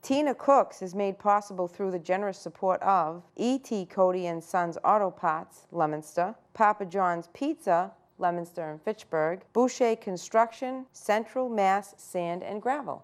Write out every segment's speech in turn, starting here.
Tina Cooks is made possible through the generous support of E.T. Cody and Sons Auto Parts, Leominster, Papa John's Pizza, Leominster and Fitchburg, Boucher Construction, Central Mass Sand and Gravel.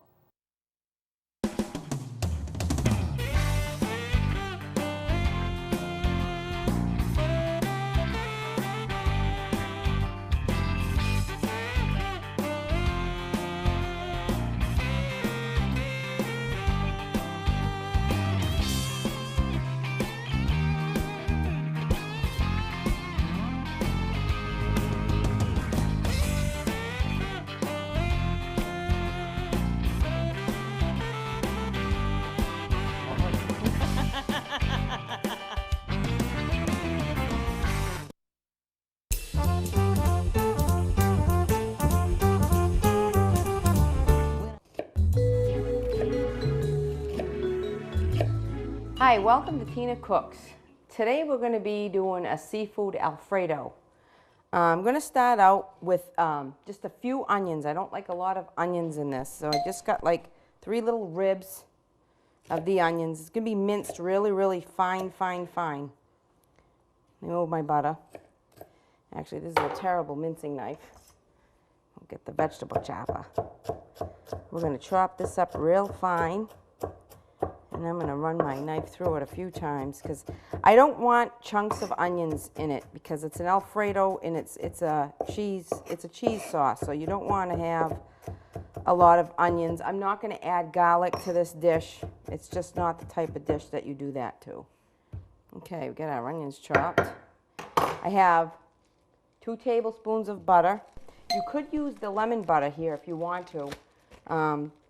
Hi, welcome to Tina Cooks. Today we're going to be doing a seafood Alfredo. I'm going to start out with just a few onions. I don't like a lot of onions in this, so I just got like 3 little ribs of the onions. It's going to be minced really, really fine, fine, fine. Let me move my butter. Actually, this is a terrible mincing knife. I'll get the vegetable chopper. We're going to chop this up real fine. And I'm going to run my knife through it a few times because I don't want chunks of onions in it because it's an Alfredo and it's a cheese sauce, so you don't want to have a lot of onions. I'm not going to add garlic to this dish. It's just not the type of dish that you do that to. Okay, we got our onions chopped. I have 2 tablespoons of butter. You could use the lemon butter here if you want to.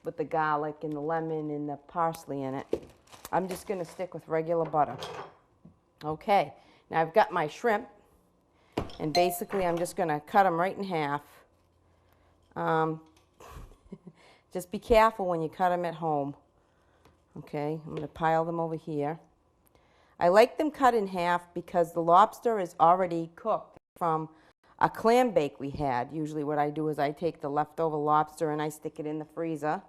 With the garlic and the lemon and the parsley in it. I'm just going to stick with regular butter. Okay, now I've got my shrimp, and basically I'm just going to cut them right in half. Just be careful when you cut them at home. Okay, I'm going to pile them over here. I like them cut in half because the lobster is already cooked from a clam bake we had. Usually what I do is I take the leftover lobster and I stick it in the freezer,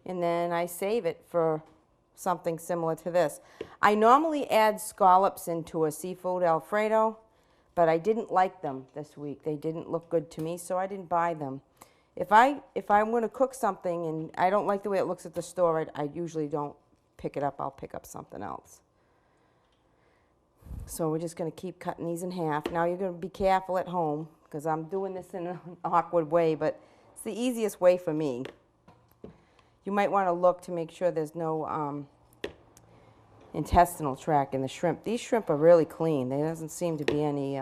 and then I save it for something similar to this. I normally add scallops into a seafood Alfredo, but I didn't like them this week. They didn't look good to me, so I didn't buy them. If I'm going to cook something and I don't like the way it looks at the store, I usually don't pick it up. I'll pick up something else. So we're just going to keep cutting these in half. Now you're going to be careful at home because I'm doing this in an awkward way, but it's the easiest way for me. You might want to look to make sure there's no intestinal tract in the shrimp. These shrimp are really clean. There doesn't seem to be any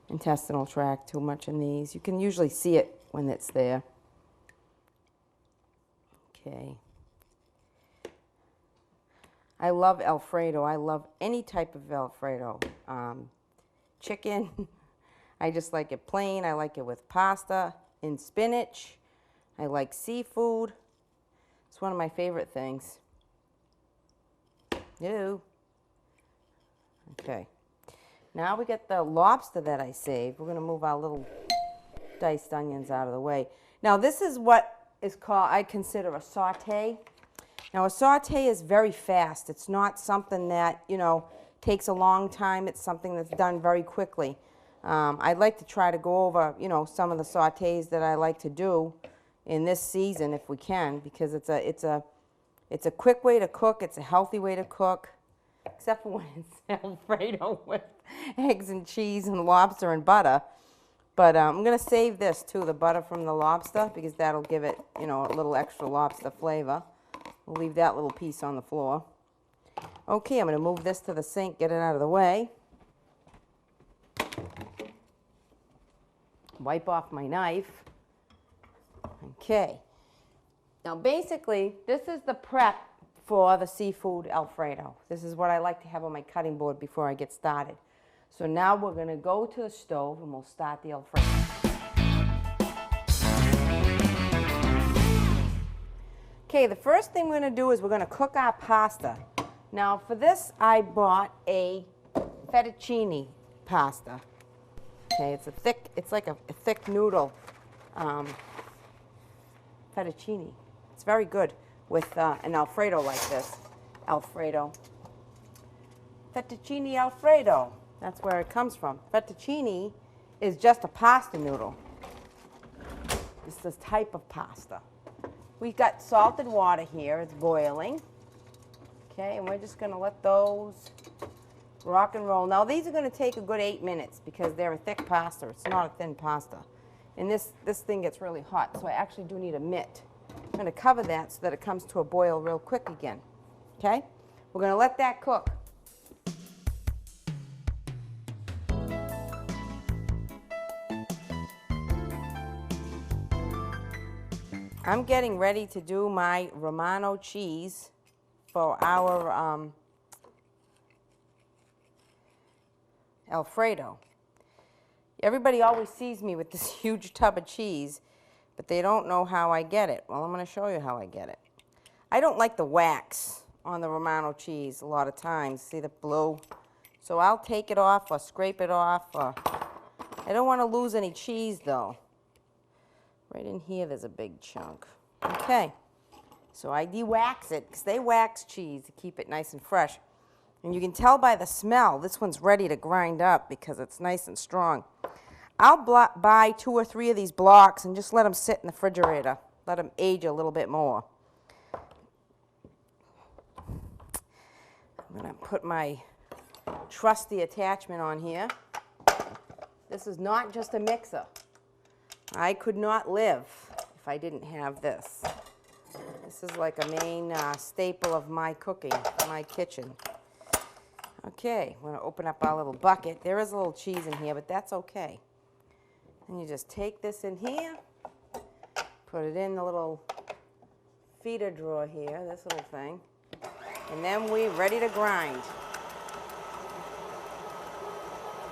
intestinal tract too much in these. You can usually see it when it's there. Okay. I love Alfredo. I love any type of Alfredo. Chicken, I just like it plain. I like it with pasta and spinach. I like seafood. It's one of my favorite things. Ew. Okay. Now we get the lobster that I saved. We're going to move our little diced onions out of the way. Now this is what is called, I consider a saute. Now a saute is very fast. It's not something that, you know, takes a long time. It's something that's done very quickly. I'd like to try to go over, you know, some of the sautés that I like to do in this season if we can, because it's a quick way to cook. It's a healthy way to cook, except for when it's Alfredo with eggs and cheese and lobster and butter. But I'm going to save this too, the butter from the lobster, because that'll give it, you know, a little extra lobster flavor. We'll leave that little piece on the floor. Okay, I'm going to move this to the sink, get it out of the way. Wipe off my knife. Okay. Now basically, this is the prep for the seafood Alfredo. This is what I like to have on my cutting board before I get started. So now we're going to go to the stove and we'll start the Alfredo. Okay, the first thing we're going to do is we're going to cook our pasta. Now for this I bought a fettuccine pasta. Okay, it's like a thick noodle fettuccine. It's very good. with an Alfredo like this. Alfredo. Fettuccine Alfredo. That's where it comes from. Fettuccine is just a pasta noodle. It's this type of pasta. We've got salted water here. It's boiling. Okay, and we're just going to let those rock and roll. Now, these are going to take a good 8 minutes because they're a thick pasta. It's not a thin pasta. And this thing gets really hot, so I actually do need a mitt. I'm going to cover that so that it comes to a boil real quick again. Okay? We're going to let that cook. I'm getting ready to do my Romano cheese for our Alfredo. Everybody always sees me with this huge tub of cheese, but they don't know how I get it. Well, I'm going to show you how I get it. I don't like the wax on the Romano cheese a lot of times. See the blue? So I'll take it off or scrape it off. I don't want to lose any cheese, though. Right in here, there's a big chunk. Okay, so I de-wax it, because they wax cheese to keep it nice and fresh. And you can tell by the smell, this one's ready to grind up because it's nice and strong. I'll buy 2 or 3 of these blocks and just let them sit in the refrigerator. Let them age a little bit more. I'm going to put my trusty attachment on here. This is not just a mixer. I could not live if I didn't have this. This is like a main staple of my cooking, my kitchen. Okay, we're going to open up our little bucket. There is a little cheese in here, but that's okay. And you just take this in here, put it in the little feeder drawer here, this little thing, and then we're ready to grind.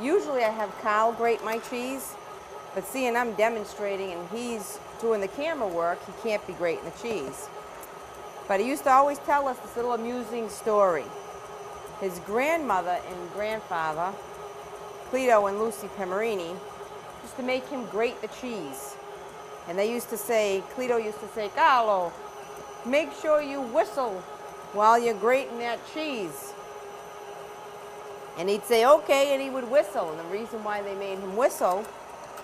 Usually I have Carl grate my cheese, but seeing I'm demonstrating and he's doing the camera work, he can't be grating the cheese. But he used to always tell us this little amusing story. His grandmother and grandfather, Cleto and Lucy Piermarini, used to make him grate the cheese. And they used to say, Cleto used to say, Carlo, make sure you whistle while you're grating that cheese. And he'd say, okay, and he would whistle. And the reason why they made him whistle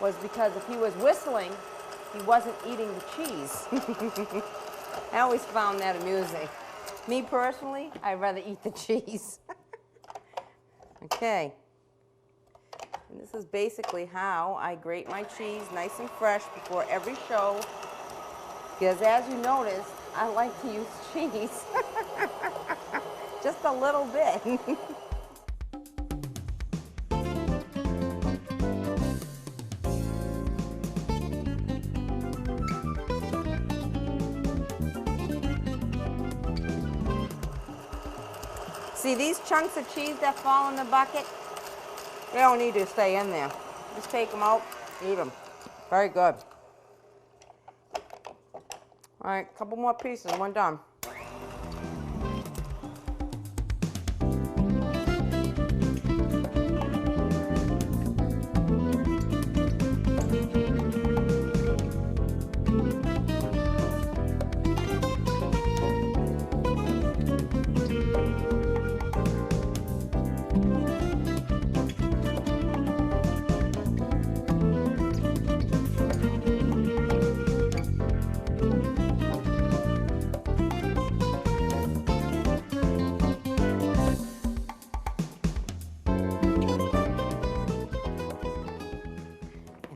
was because if he was whistling, he wasn't eating the cheese. I always found that amusing. Me personally, I'd rather eat the cheese. Okay. And this is basically how I grate my cheese nice and fresh before every show. Because as you noticed, I like to use cheese. Just a little bit. See these chunks of cheese that fall in the bucket? They don't need to stay in there. Just take them out, eat them. Very good. All right, a couple more pieces, one done.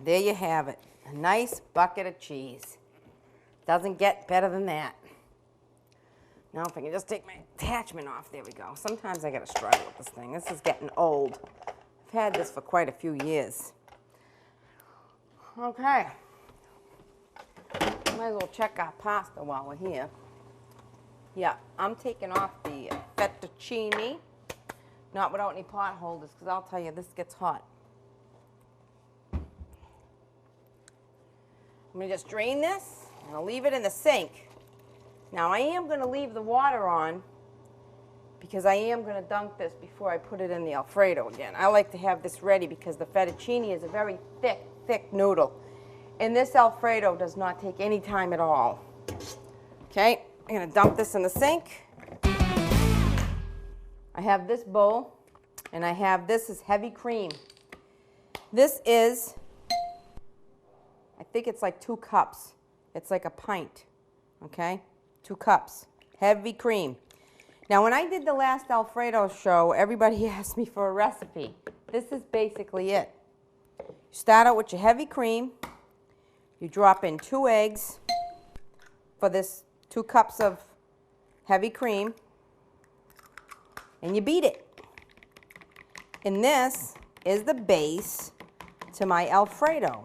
There you have it, a nice bucket of cheese. Doesn't get better than that. Now if I can just take my attachment off, there we go. Sometimes I gotta struggle with this thing. This is getting old. I've had this for quite a few years. Okay. Might as well check our pasta while we're here. Yeah, I'm taking off the fettuccine. Not without any pot holders, because I'll tell you, this gets hot. I'm going to just drain this, and I'll leave it in the sink. Now, I am going to leave the water on because I am going to dunk this before I put it in the Alfredo again. I like to have this ready because the fettuccine is a very thick noodle. And this Alfredo does not take any time at all. Okay, I'm gonna dump this in the sink. I have this bowl, and I have this is heavy cream. This is, I think it's like 2 cups. It's like a pint, okay? 2 cups, heavy cream. Now, when I did the last Alfredo show, everybody asked me for a recipe. This is basically it. You start out with your heavy cream. You drop in 2 eggs for this 2 cups of heavy cream, and you beat it. And this is the base to my Alfredo.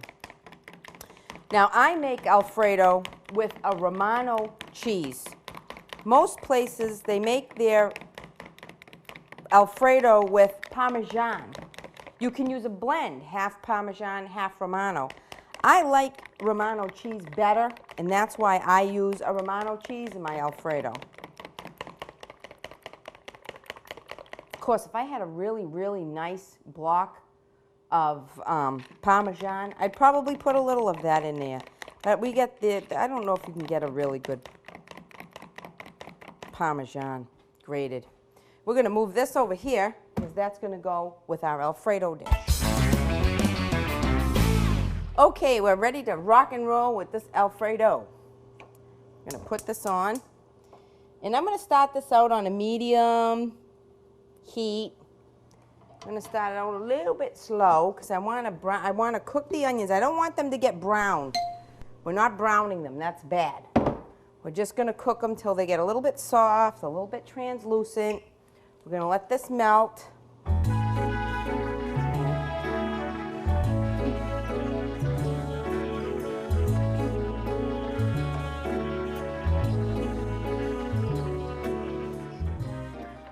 Now, I make Alfredo with a Romano cheese. Most places, they make their Alfredo with Parmesan. You can use a blend, half Parmesan, half Romano. I like Romano cheese better, and that's why I use a Romano cheese in my Alfredo. Of course, if I had a really, really nice block of Parmesan, I'd probably put a little of that in there. But we get the, I don't know if you can get a really good Parmesan grated. We're going to move this over here because that's going to go with our Alfredo dish. Okay, we're ready to rock and roll with this Alfredo. I'm going to put this on, and I'm going to start this out on a medium heat. I'm going to start it out a little bit slow because I want to cook the onions. I don't want them to get brown. We're not browning them. That's bad. We're just going to cook them till they get a little bit soft, a little bit translucent. We're going to let this melt.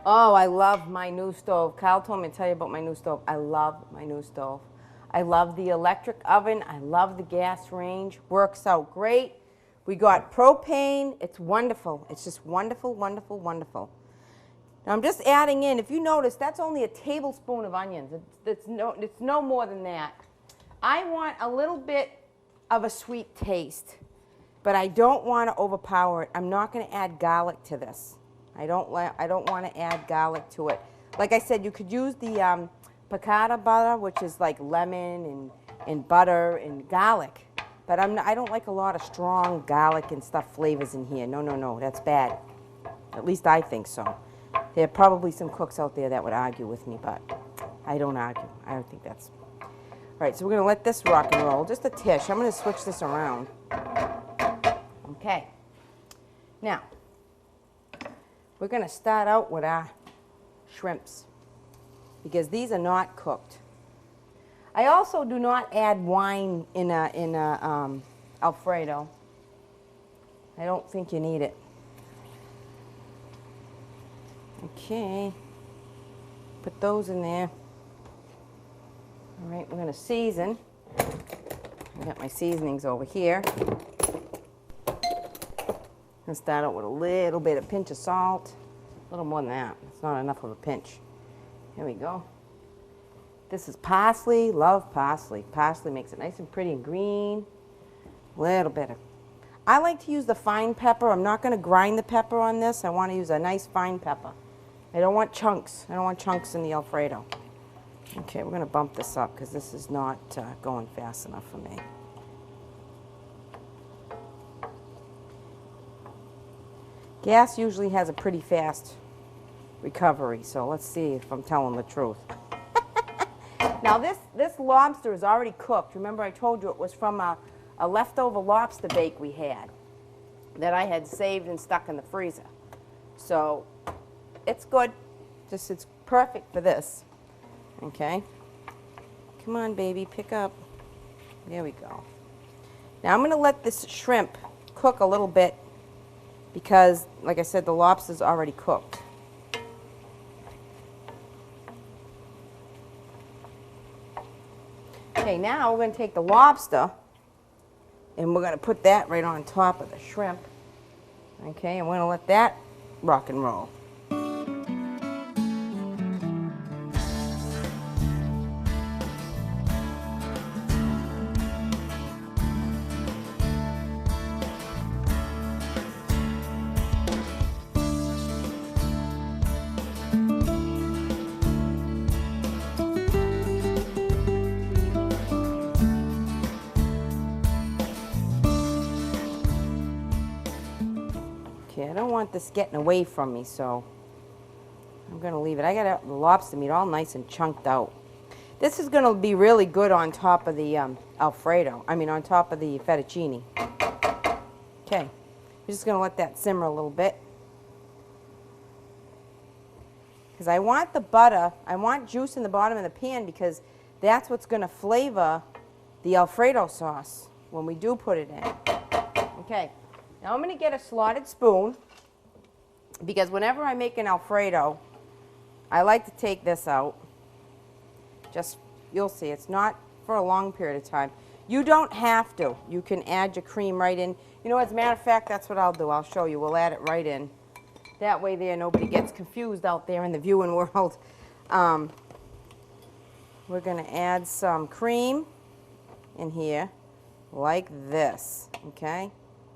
Oh, I love my new stove. Carl told me to tell you about my new stove. I love my new stove. I love the electric oven. I love the gas range. Works out great. We got propane. It's wonderful. It's just wonderful, wonderful, wonderful. Now I'm just adding in, if you notice, that's only a tablespoon of onions. It's no more than that. I want a little bit of a sweet taste, but I don't want to overpower it. I'm not going to add garlic to this. I don't want to add garlic to it. Like I said, you could use the piccata butter, which is like lemon and butter and garlic. But I don't like a lot of strong garlic and stuff flavors in here. No, no, no, that's bad. At least I think so. There are probably some cooks out there that would argue with me, but I don't argue. I don't think that's... All right, so we're going to let this rock and roll. Just a tish. I'm going to switch this around. Okay. Now, we're going to start out with our shrimps because these are not cooked. I also do not add wine in a Alfredo. I don't think you need it. Okay, put those in there. All right, we're going to season. I got my seasonings over here. I'm going to start out with a little bit of pinch of salt. A little more than that. It's not enough of a pinch. Here we go. This is parsley. Love parsley. Parsley makes it nice and pretty and green. A little bit of... I like to use the fine pepper. I'm not going to grind the pepper on this. I want to use a nice fine pepper. I don't want chunks. I don't want chunks in the Alfredo. Okay, we're going to bump this up because this is not going fast enough for me. Gas usually has a pretty fast recovery, so let's see if I'm telling the truth. Now this lobster is already cooked. Remember I told you it was from a leftover lobster bake we had that I had saved and stuck in the freezer. So it's good. Just it's perfect for this. Okay. Come on, baby, pick up. There we go. Now I'm going to let this shrimp cook a little bit because, like I said, the lobster's already cooked. Okay, now we're going to take the lobster and we're going to put that right on top of the shrimp. Okay, and we're going to let that rock and roll. Okay, I don't want this getting away from me, so I'm going to leave it. I got the lobster meat all nice and chunked out. This is going to be really good on top of the Alfredo. I mean, on top of the fettuccine. Okay, I'm just going to let that simmer a little bit. Because I want the butter, I want juice in the bottom of the pan because that's what's going to flavor the Alfredo sauce when we do put it in. Okay, now I'm going to get a slotted spoon because whenever I make an Alfredo, I like to take this out. Just, you'll see, it's not for a long period of time. You don't have to. You can add your cream right in. You know, as a matter of fact, that's what I'll do. I'll show you. We'll add it right in. That way there, nobody gets confused out there in the viewing world. We're going to add some cream in here like this, okay?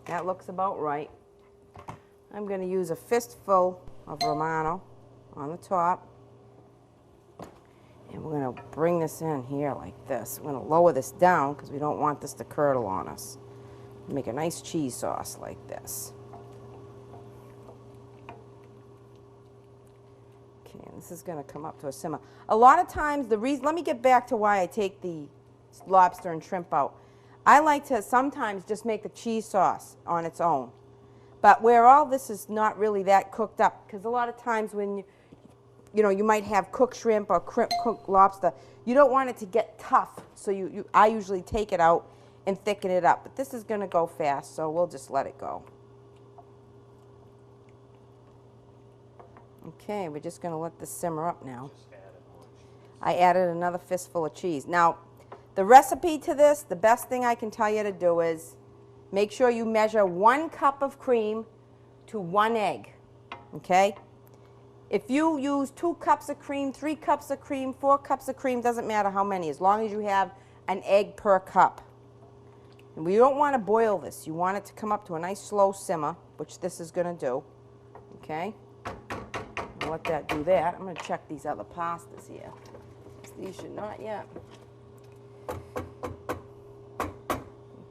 That looks about right. I'm going to use a fistful of Romano on the top. And we're going to bring this in here like this. We're going to lower this down because we don't want this to curdle on us. Make a nice cheese sauce like this. Okay, and this is going to come up to a simmer. A lot of times, let me get back to why I take the lobster and shrimp out. I like to sometimes just make the cheese sauce on its own. But where all this is not really that cooked up, because a lot of times when you might have cooked shrimp or cooked lobster, you don't want it to get tough. So I usually take it out and thicken it up. But this is going to go fast, so we'll just let it go. Okay, we're just going to let this simmer up now. I added another fistful of cheese. Now, the recipe to this, the best thing I can tell you to do is make sure you measure 1 cup of cream to 1 egg, okay? If you use 2 cups of cream, 3 cups of cream, 4 cups of cream, doesn't matter how many, as long as you have an egg per cup. And we don't want to boil this. You want it to come up to a nice slow simmer, which this is going to do, okay? I'll let that do that. I'm going to check these other pastas here. These should not yet.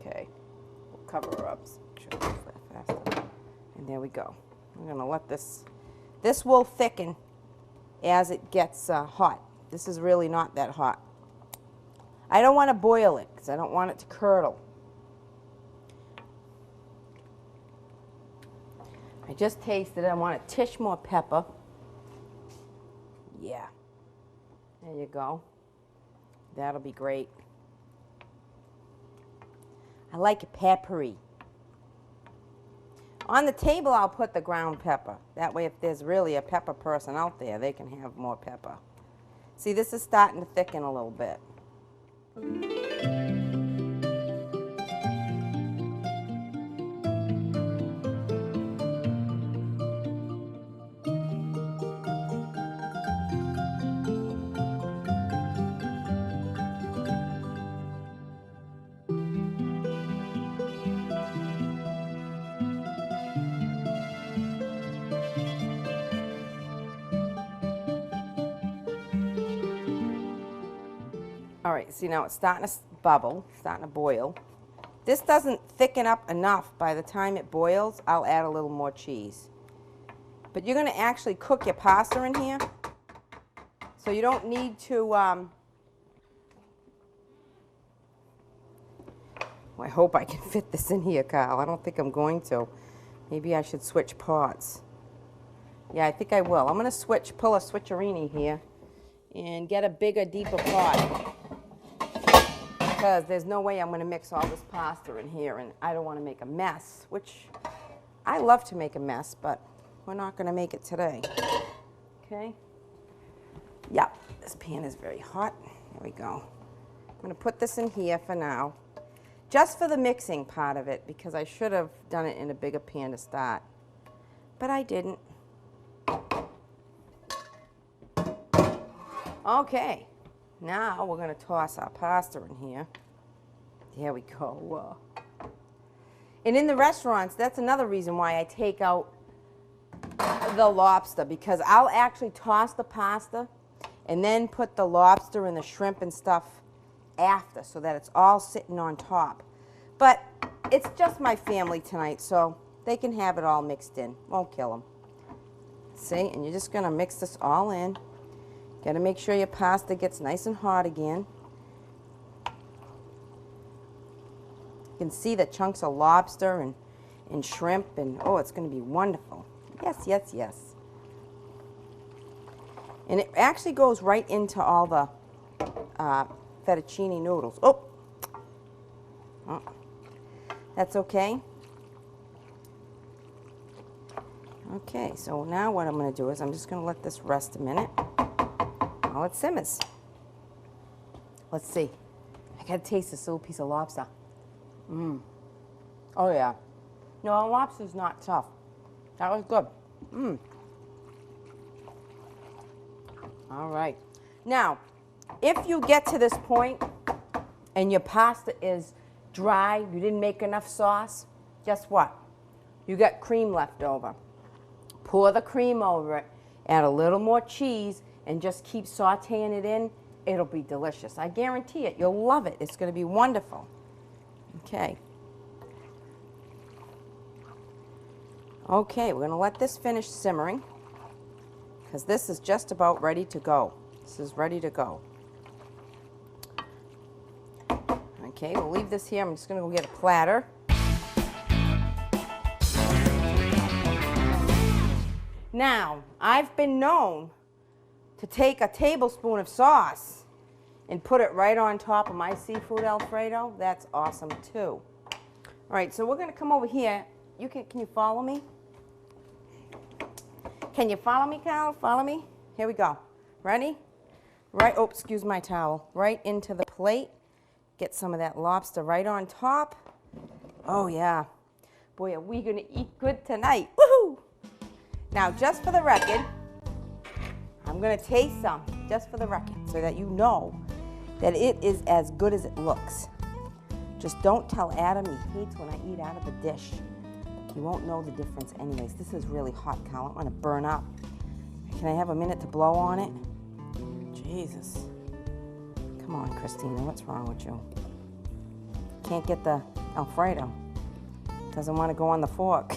Okay, we'll cover her up. Faster. And there we go. I'm going to let this will thicken as it gets hot. This is really not that hot. I don't want to boil it because I don't want it to curdle. I just tasted it. I want a tish more pepper. Yeah. There you go. That'll be great. I like it peppery. On the table, I'll put the ground pepper. That way, if there's really a pepper person out there, they can have more pepper. See, this is starting to thicken a little bit. All right, see now it's starting to bubble, starting to boil. This doesn't thicken up enough. By the time it boils, I'll add a little more cheese. But you're going to actually cook your pasta in here, so you don't need to, I hope I can fit this in here, Carl. I don't think I'm going to. Maybe I should switch pots. Yeah, I think I will. I'm going to pull a switcherini here and get a bigger, deeper pot. Because there's no way I'm going to mix all this pasta in here, and I don't want to make a mess, which I love to make a mess, but we're not going to make it today. Okay? Yep, this pan is very hot. There we go. I'm going to put this in here for now, just for the mixing part of it, because I should have done it in a bigger pan to start, but I didn't. Okay. Now we're going to toss our pasta in here. There we go. And in the restaurants, that's another reason why I take out the lobster, because I'll actually toss the pasta and then put the lobster and the shrimp and stuff after so that it's all sitting on top. But it's just my family tonight, so they can have it all mixed in. Won't kill them. See, and you're just gonna mix this all in. Gotta make sure your pasta gets nice and hot again. You can see the chunks of lobster and shrimp, and oh, it's gonna be wonderful. Yes, yes, yes. And it actually goes right into all the fettuccine noodles. Oh, that's okay. Okay, so now what I'm going to do is I'm just going to let this rest a minute while it simmers. Let's see. I got to taste this little piece of lobster. Oh, yeah. No, lobster's not tough. That was good. All right. Now, if you get to this point and your pasta is dry, you didn't make enough sauce, guess what? You got cream left over. Pour the cream over it, add a little more cheese, and just keep sauteing it in. It'll be delicious. I guarantee it. You'll love it. It's going to be wonderful. Okay. Okay, we're going to let this finish simmering because this is just about ready to go. This is ready to go. Okay, we'll leave this here. I'm just going to go get a platter. Now, I've been known to take a tablespoon of sauce and put it right on top of my seafood Alfredo. That's awesome too. All right, so we're going to come over here. Can you follow me? Can you follow me, Carl? Follow me? Here we go. Ready? Right, oh, excuse my towel. Right into the plate. Get some of that lobster right on top. Oh, yeah. Boy, are we going to eat good tonight. Woohoo! Now, just for the record, I'm going to taste some, just for the record, so that you know that it is as good as it looks. Just don't tell Adam he hates when I eat out of the dish. He won't know the difference anyways. This is really hot, Carl. I'm going to burn up. Can I have a minute to blow on it? Jesus. Come on, Christina, what's wrong with you? Can't get the Alfredo. Doesn't want to go on the fork.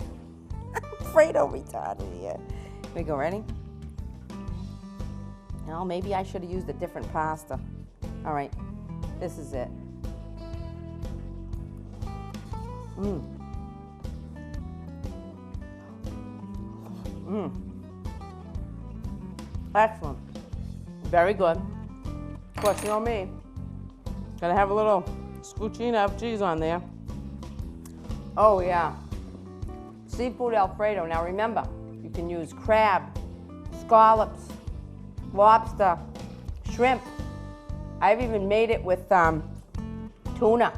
Alfredo retarded here. Here we go, ready? Well, maybe I should have used a different pasta. All right, this is it. Excellent. Very good. Of course, you know me. Gotta have a little scoochina of cheese on there. Oh, yeah. Seafood Alfredo. Now remember, you can use crab, scallops, lobster, shrimp. I've even made it with tuna.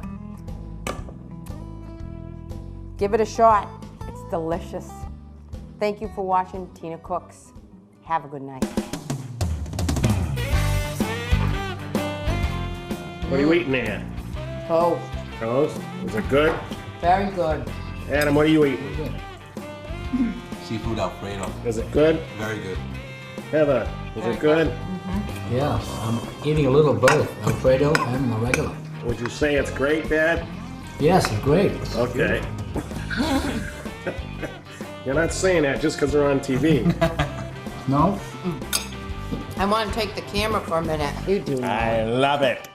Give it a shot. It's delicious. Thank you for watching Tina Cooks. Have a good night. What are you eating there? Toast. Toast? Is it good? Very good. Adam, what are you eating? Seafood Alfredo. Is it good? Very good. Heather, is it good? Yeah, I'm eating a little of both, Alfredo and the regular. Would you say it's great, Dad? Yes, it's great. Okay. You're not saying that just because they're on TV. No? I want to take the camera for a minute. You do. I love it.